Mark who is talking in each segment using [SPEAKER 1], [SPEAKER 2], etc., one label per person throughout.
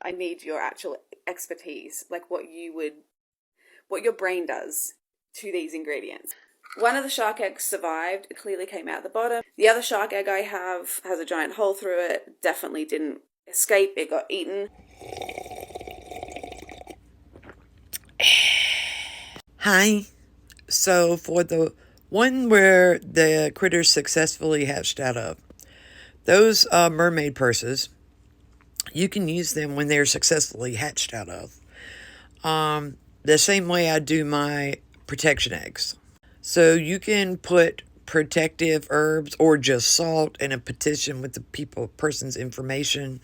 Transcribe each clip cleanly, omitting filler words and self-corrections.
[SPEAKER 1] I need your actual expertise, like what your brain does to these ingredients. One of the shark eggs survived. It clearly came out the bottom. The other shark egg I have has a giant hole through it. Definitely didn't escape. It got eaten.
[SPEAKER 2] Hi. So for the one where the critters successfully hatched out of, those mermaid purses, you can use them when they're successfully hatched out of. The same way I do my protection eggs. So you can put protective herbs or just salt and a petition with the person's information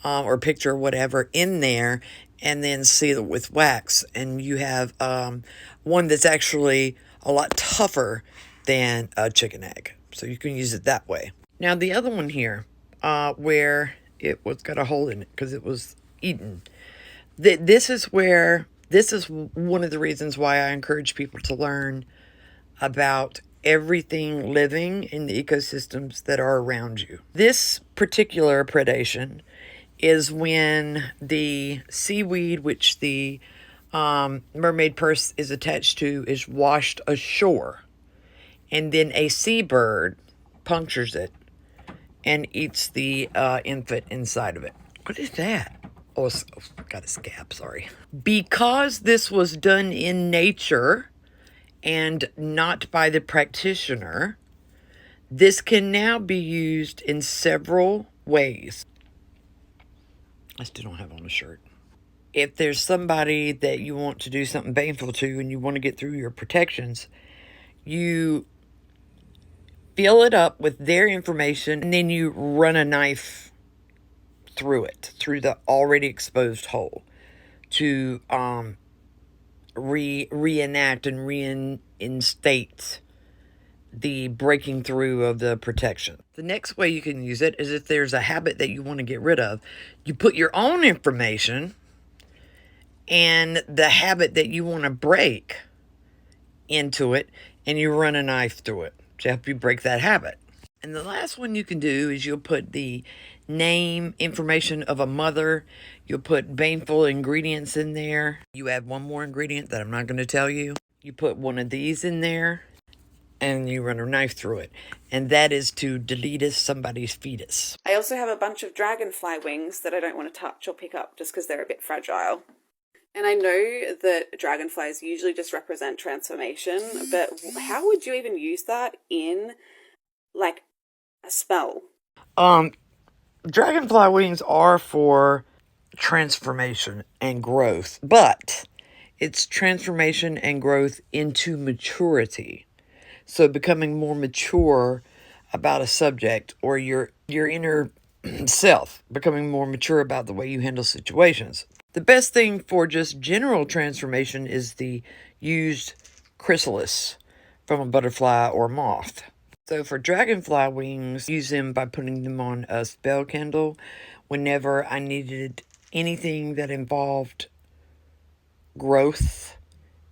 [SPEAKER 2] or picture or whatever in there, and then seal it with wax. And you have one that's actually a lot tougher than a chicken egg. So you can use it that way. Now the other one here, where it was got a hole in it because it was eaten. This is one of the reasons why I encourage people to learn about everything living in the ecosystems that are around you. This particular predation is when the seaweed, which the mermaid purse is attached to, is washed ashore, and then a seabird punctures it and eats the infant inside of it. What is that? Oh, got a scab, sorry. Because this was done in nature and not by the practitioner, this can now be used in several ways. I still don't have on a shirt. If there's somebody that you want to do something painful to and you want to get through your protections, you fill it up with their information and then you run a knife through it, through the already exposed hole, to reenact and reinstate the breaking through of the protection. The next way you can use it is if there's a habit that you want to get rid of, you put your own information and the habit that you want to break into it, and you run a knife through it to help you break that habit. And the last one you can do is you'll put the name, information of a mother. You'll put baneful ingredients in there. You add one more ingredient that I'm not going to tell you. You put one of these in there and you run a knife through it. And that is to delete somebody's fetus.
[SPEAKER 1] I also have a bunch of dragonfly wings that I don't want to touch or pick up just because they're a bit fragile. And I know that dragonflies usually just represent transformation, but how would you even use that in, like, a spell?
[SPEAKER 2] Dragonfly wings are for transformation and growth, but it's transformation and growth into maturity. So becoming more mature about a subject, or your inner self, becoming more mature about the way you handle situations. The best thing for just general transformation is the used chrysalis from a butterfly or moth. So for dragonfly wings, use them by putting them on a spell candle whenever I needed anything that involved growth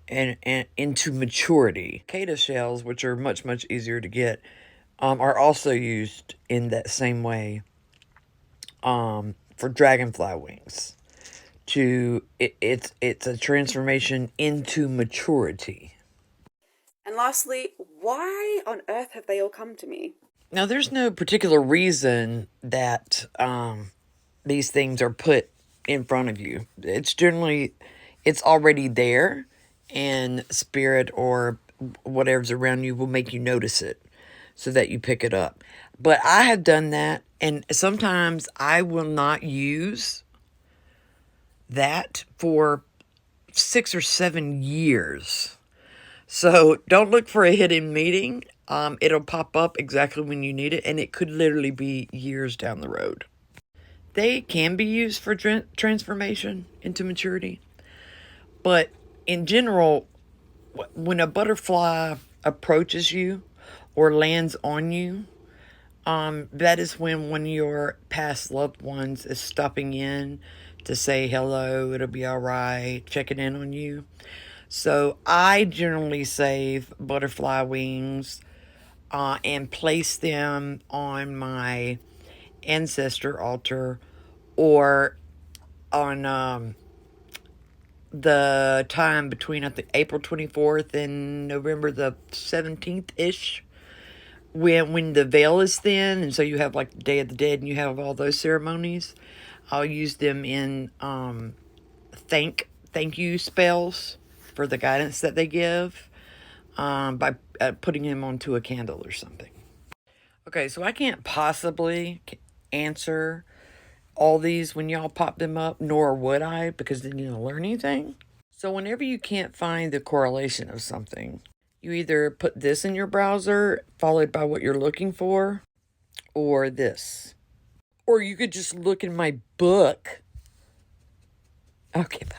[SPEAKER 2] and into maturity. Cicada shells, which are much, much easier to get, are also used in that same way for dragonfly wings. It's a transformation into maturity.
[SPEAKER 1] And lastly, why on earth have they all come to me?
[SPEAKER 2] Now, there's no particular reason that these things are put in front of you. It's already there, and spirit or whatever's around you will make you notice it so that you pick it up. But I have done that, and sometimes I will not use that for 6 or 7 years. So don't look for a hidden meeting. It'll pop up exactly when you need it, and it could literally be years down the road. They can be used for transformation into maturity, but in general, when a butterfly approaches you or lands on you, that is when one of your past loved ones is stopping in to say hello, it'll be all right, checking in on you. So I generally save butterfly wings and place them on my ancestor altar, or on the time between, I think, April 24th and November the 17th-ish, when the veil is thin, and so you have like the Day of the Dead and you have all those ceremonies. I'll use them in thank you spells for the guidance that they give, by putting them onto a candle or something. Okay, so I can't possibly answer all these when y'all pop them up, nor would I, because then you don't learn anything. So whenever you can't find the correlation of something, you either put this in your browser, followed by what you're looking for, or this. Or you could just look in my book. Okay, bye.